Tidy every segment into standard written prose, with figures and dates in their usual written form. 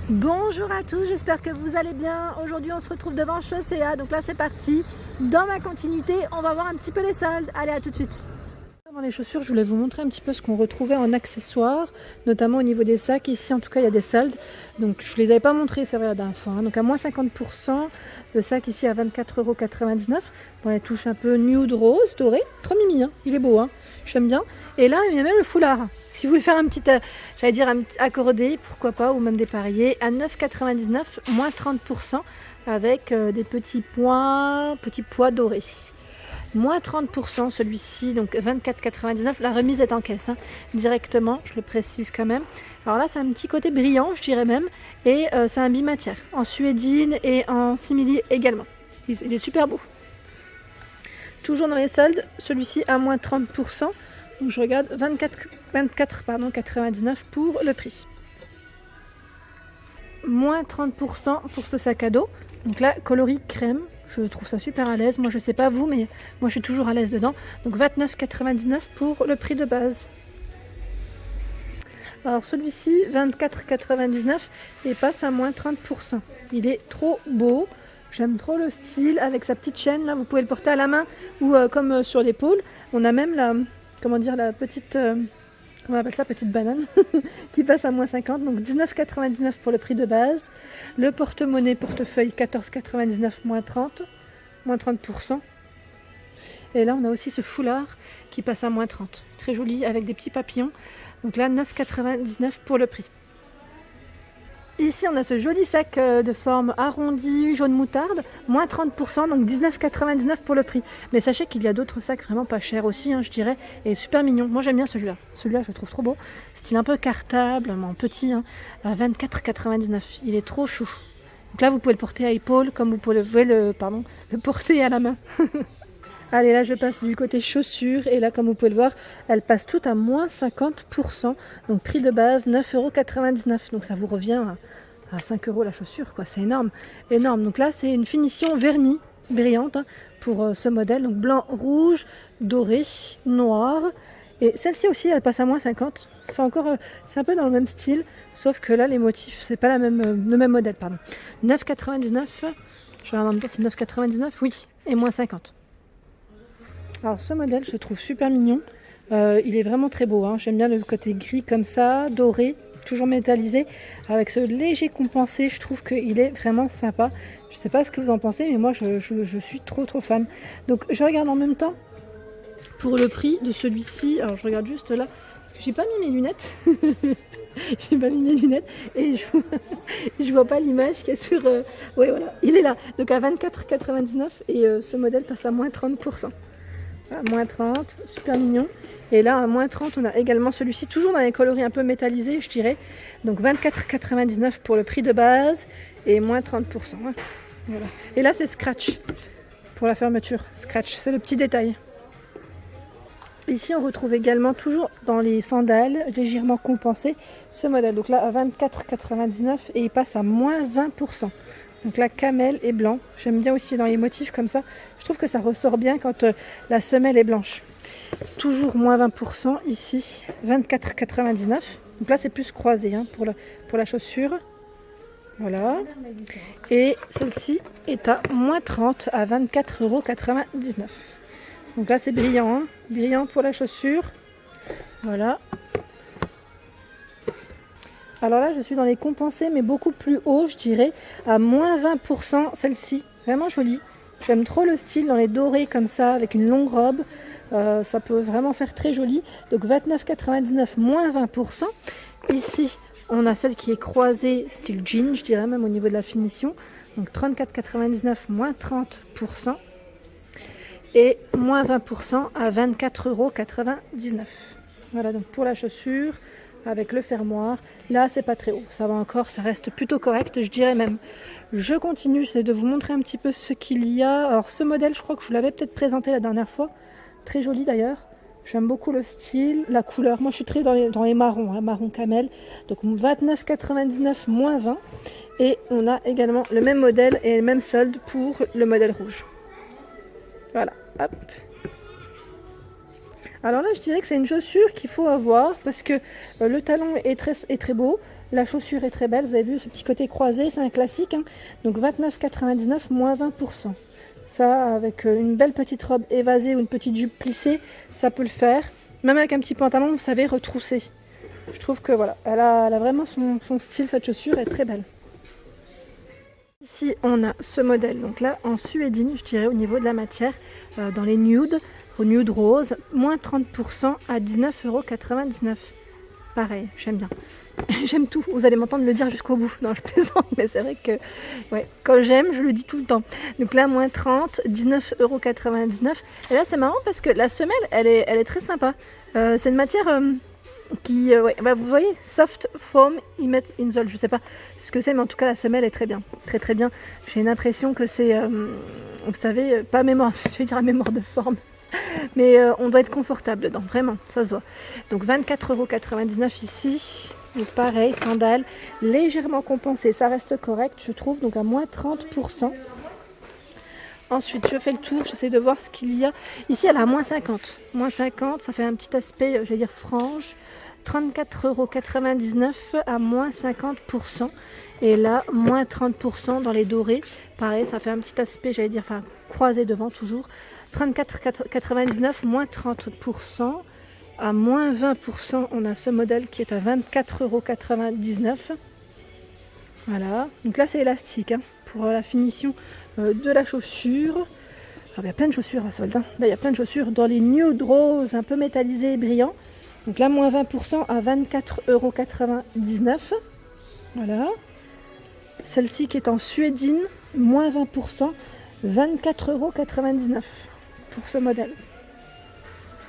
Bonjour à tous, j'espère que vous allez bien. Aujourd'hui on se retrouve devant Chaussea, donc là c'est parti. Dans ma continuité, on va voir un petit peu les soldes. Allez, à tout de suite. Dans les chaussures, je voulais vous montrer un petit peu ce qu'on retrouvait en accessoires, notamment au niveau des sacs. Ici en tout cas il y a des soldes, donc je ne les avais pas montrés, c'est vrai, la dernière fois, hein. Donc à moins 50%, le sac ici à 24,99 €. Bon, les touches un peu nude rose, doré, trop mimi, hein. Il est beau, hein. J'aime bien. Et là, il y a même le foulard. Si vous voulez faire un petit, j'allais dire un petit accordé, pourquoi pas, ou même dépareillé, à 9,99 €, moins 30%, avec des petits pois dorés. Moins 30% celui-ci, donc 24,99 €. La remise est en caisse, hein, directement, je le précise quand même. Alors là, c'est un petit côté brillant, je dirais même, et c'est un bimatière, en suédine et en simili également. Il est super beau. Toujours dans les soldes, celui-ci à moins 30%. Donc je regarde 24,99 € pour le prix. Moins 30% pour ce sac à dos. Donc là, coloris crème. Je trouve ça super à l'aise. Moi, je sais pas vous, mais moi, je suis toujours à l'aise dedans. Donc 29,99 € pour le prix de base. Alors celui-ci, 24,99 € et passe à moins 30%. Il est trop beau. J'aime trop le style avec sa petite chaîne. Là, vous pouvez le porter à la main ou comme sur l'épaule. On a même la, comment dire, la petite, on appelle ça petite banane, qui passe à moins 50. Donc 19,99 € pour le prix de base. Le porte-monnaie, portefeuille, 14,99 € moins 30, moins 30%. Et là, on a aussi ce foulard qui passe à moins 30. Très joli avec des petits papillons. Donc là, 9,99 € pour le prix. Ici, on a ce joli sac de forme arrondie, jaune moutarde, moins 30%, donc 19,99 € pour le prix. Mais sachez qu'il y a d'autres sacs vraiment pas chers aussi, hein, je dirais, et super mignons. Moi, j'aime bien celui-là. Celui-là, je le trouve trop beau. Style un peu cartable, en petit, hein, à 24,99 €. Il est trop chou. Donc là, vous pouvez le porter à épaule, comme vous pouvez le porter à la main. Allez, là je passe du côté chaussures et là comme vous pouvez le voir, elles passent toutes à moins 50%. Donc prix de base 9,99 €. Donc ça vous revient à 5 € la chaussure, quoi. C'est énorme, énorme. Donc là c'est une finition vernie, brillante, hein, pour ce modèle. Donc blanc, rouge, doré, noir. Et celle-ci aussi elle passe à moins 50. C'est encore, c'est un peu dans le même style, sauf que là les motifs, c'est pas le même modèle, pardon. 9,99 €. Je vais en même temps, c'est 9,99 €, oui, et moins 50. Alors ce modèle, je le trouve super mignon. Il est vraiment très beau, hein. J'aime bien le côté gris comme ça, doré, toujours métallisé, avec ce léger compensé. Je trouve qu'il est vraiment sympa. Je ne sais pas ce que vous en pensez, mais moi je suis trop fan. Donc je regarde en même temps pour le prix de celui-ci. Alors je regarde juste là, parce que j'ai pas mis mes lunettes. J'ai pas mis mes lunettes et je vois pas l'image qui est sur... Oui voilà, il est là. Donc à 24,99 € et ce modèle passe à moins 30%. À moins 30, super mignon. Et là, à moins 30, on a également celui-ci, toujours dans les coloris un peu métallisés, je dirais. Donc 24,99 € pour le prix de base et moins 30%. Hein. Voilà. Et là, c'est scratch pour la fermeture. Scratch, c'est le petit détail. Ici, on retrouve également, toujours dans les sandales, légèrement compensé, ce modèle. Donc là, à 24,99 € et il passe à moins 20%. Donc là, camel et blanc. J'aime bien aussi dans les motifs comme ça. Je trouve que ça ressort bien quand la semelle est blanche. Toujours moins 20% ici, 24,99 €. Donc là, c'est plus croisé, hein, pour la chaussure. Voilà. Et celle-ci est à moins 30 à 24,99 €. Donc là, c'est brillant, hein, brillant pour la chaussure. Voilà. Alors là, je suis dans les compensés, mais beaucoup plus haut, je dirais, à moins 20%, celle-ci. Vraiment jolie. J'aime trop le style dans les dorés comme ça, avec une longue robe. Ça peut vraiment faire très joli. Donc 29,99 €, moins 20%. Ici, on a celle qui est croisée, style jean, je dirais même au niveau de la finition. Donc 34,99 €, moins 30%. Et moins 20% à 24,99 €. Voilà, donc pour la chaussure, avec le fermoir. Là, c'est pas très haut. Ça va encore, ça reste plutôt correct, je dirais même. Je continue, j'essaie de vous montrer un petit peu ce qu'il y a. Alors, ce modèle, je crois que je vous l'avais peut-être présenté la dernière fois. Très joli d'ailleurs. J'aime beaucoup le style, la couleur. Moi, je suis très dans les marrons, hein, marron camel. Donc, 29,99 €, moins 20. Et on a également le même modèle et le même solde pour le modèle rouge. Voilà, hop. Alors là, je dirais que c'est une chaussure qu'il faut avoir parce que le talon est très beau. La chaussure est très belle, vous avez vu ce petit côté croisé, c'est un classique, hein. Donc 29,99 moins 20%. Ça, avec une belle petite robe évasée ou une petite jupe plissée, ça peut le faire. Même avec un petit pantalon, vous savez, retroussé. Je trouve que voilà, elle a vraiment son style, cette chaussure est très belle. Ici, on a ce modèle, donc là, en suédine, je dirais, au niveau de la matière, dans les nudes, au nude rose, moins 30% à 19,99 €. Pareil, j'aime bien. J'aime tout, vous allez m'entendre le dire jusqu'au bout. Non, je plaisante, mais c'est vrai que ouais, quand j'aime, je le dis tout le temps. Donc là, moins 30, 19,99 €. Et là, c'est marrant parce que la semelle, elle est très sympa. C'est une matière qui, ouais, bah, vous voyez, soft foam immet insole. Je sais pas ce que c'est, mais en tout cas, la semelle est très bien. Très très bien. J'ai une impression que c'est, vous savez, pas mémoire, je vais dire mémoire de forme. Mais on doit être confortable dedans, vraiment, ça se voit. Donc 24,99 € ici. Donc pareil, sandales, légèrement compensées, ça reste correct, je trouve, donc à moins 30%. Ensuite, je fais le tour, j'essaie de voir ce qu'il y a. Ici, elle est à moins 50. Moins 50, ça fait un petit aspect, je vais dire, frange. 34,99 € à moins 50%. Et là, moins 30% dans les dorés. Pareil, ça fait un petit aspect, j'allais dire, enfin, croisé devant toujours. 34,99 moins 30%. À moins 20%, on a ce modèle qui est à 24,99 €. Voilà, donc là c'est élastique hein, pour la finition de la chaussure. Alors, il y a plein de chaussures à solde. Hein. Là, il y a plein de chaussures dans les nude rose, un peu métallisés et brillants. Donc là, moins 20% à 24,99 €. Voilà. Celle-ci qui est en suédine, moins 20%, 24,99 € pour ce modèle.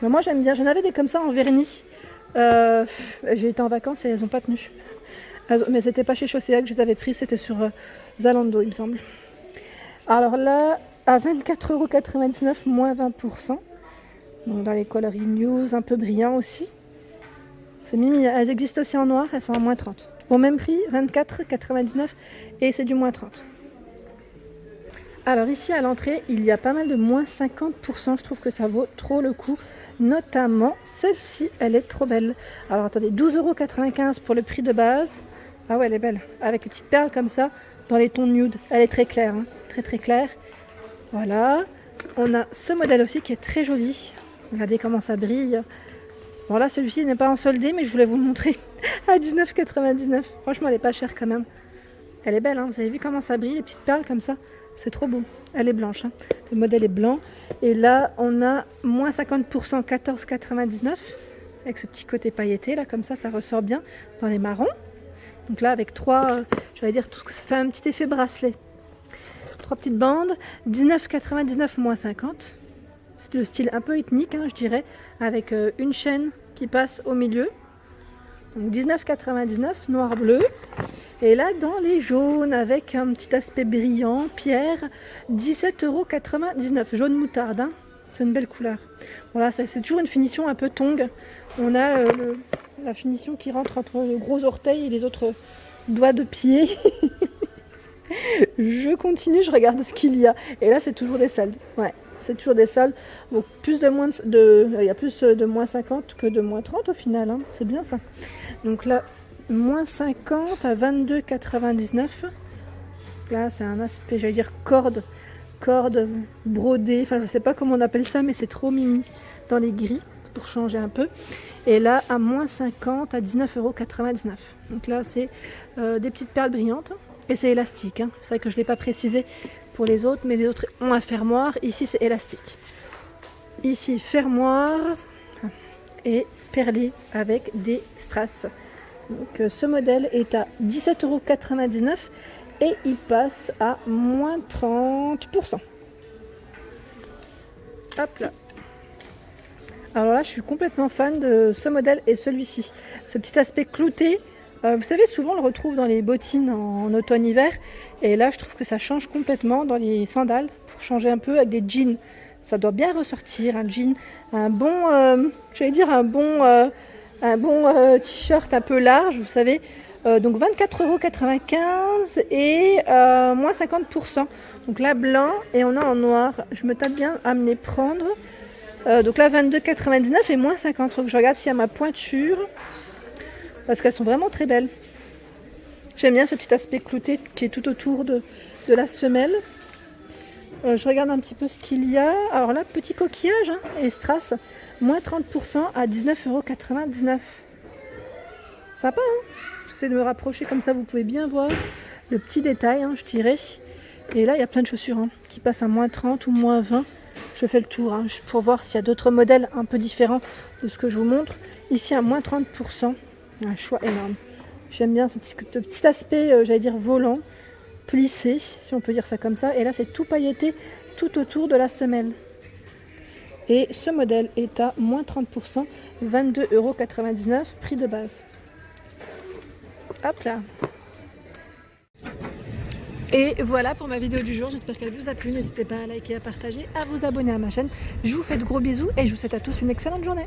Mais moi j'aime bien, j'en avais des comme ça en vernis. J'ai été en vacances et elles n'ont pas tenu. Mais c'était pas chez Chaussea que je les avais pris, c'était sur Zalando il me semble. Alors là, à 24,99 € moins 20%. Donc dans les coloris news, un peu brillants aussi. C'est mimi, elles existent aussi en noir, elles sont à moins 30. Au même prix, 24,99 € et c'est du moins 30. Alors ici à l'entrée, il y a pas mal de moins 50%, je trouve que ça vaut trop le coup. Notamment celle-ci, elle est trop belle. Alors attendez, 12,95 € pour le prix de base. Ah ouais, elle est belle. Avec les petites perles comme ça, dans les tons nude. Elle est très claire, hein. Très très claire. Voilà. On a ce modèle aussi qui est très joli. Regardez comment ça brille. Bon là, celui-ci n'est pas en soldé, mais je voulais vous le montrer. À 19,99 €. Franchement, elle est pas chère quand même. Elle est belle, hein. Vous avez vu comment ça brille, les petites perles comme ça. C'est trop beau. Elle est blanche. Hein. Le modèle est blanc. Et là, on a moins 50%, 14,99 € avec ce petit côté pailleté. Là, comme ça ressort bien dans les marrons. Donc là, avec trois, je vais dire, tout ce que ça fait un petit effet bracelet. 3 petites bandes. 19,99 € moins 50. C'est le style un peu ethnique, hein, je dirais. Avec une chaîne qui passe au milieu. Donc 19,99 € noir-bleu. Et là, dans les jaunes, avec un petit aspect brillant, pierre, 17,99 €. Jaune moutarde, hein. C'est une belle couleur. Voilà, c'est toujours une finition un peu tongue. On a la finition qui rentre entre le gros orteil et les autres doigts de pied. Je continue, je regarde ce qu'il y a. Et là, c'est toujours des soldes. Ouais, c'est toujours des soldes. Donc, il y a plus de moins 50 que de moins 30 au final. Hein. C'est bien ça. Donc là, moins 50 à 22,99 €. Là, c'est un aspect, j'allais dire corde brodée. Enfin, je sais pas comment on appelle ça, mais c'est trop mimi dans les gris pour changer un peu. Et là, à moins 50 à 19,99 €. Donc là, c'est des petites perles brillantes et c'est élastique. Hein. C'est vrai que je ne l'ai pas précisé pour les autres, mais les autres ont un fermoir. Ici, c'est élastique. Ici, fermoir et perlé avec des strass. Donc ce modèle est à 17,99 € et il passe à moins 30%. Hop là. Alors là, je suis complètement fan de ce modèle et celui-ci. Ce petit aspect clouté, vous savez, souvent on le retrouve dans les bottines en automne-hiver. Et là, je trouve que ça change complètement dans les sandales pour changer un peu avec des jeans. Ça doit bien ressortir, un jean, un bon, t-shirt un peu large, vous savez. Donc 24,95 € et moins 50%. Donc là, blanc et on a en noir. Je me tape bien à me les prendre. Donc là, 22,99 € et moins 50. Donc je regarde s'il y a ma pointure. Parce qu'elles sont vraiment très belles. J'aime bien ce petit aspect clouté qui est tout autour de la semelle. Je regarde un petit peu ce qu'il y a. Alors là, petit coquillage, hein, et strass, moins 30% à 19,99 €. Sympa, hein? J'essaie de me rapprocher comme ça, vous pouvez bien voir le petit détail, hein, je dirais. Et là, il y a plein de chaussures hein, qui passent à moins 30 ou moins 20. Je fais le tour hein, pour voir s'il y a d'autres modèles un peu différents de ce que je vous montre. Ici, à moins 30%, un choix énorme. J'aime bien ce petit aspect, j'allais dire volant, plissé, si on peut dire ça comme ça. Et là, c'est tout pailleté tout autour de la semelle. Et ce modèle est à moins 30%, 22,99 €, prix de base. Hop là. Et voilà pour ma vidéo du jour, j'espère qu'elle vous a plu. N'hésitez pas à liker, à partager, à vous abonner à ma chaîne. Je vous fais de gros bisous et je vous souhaite à tous une excellente journée.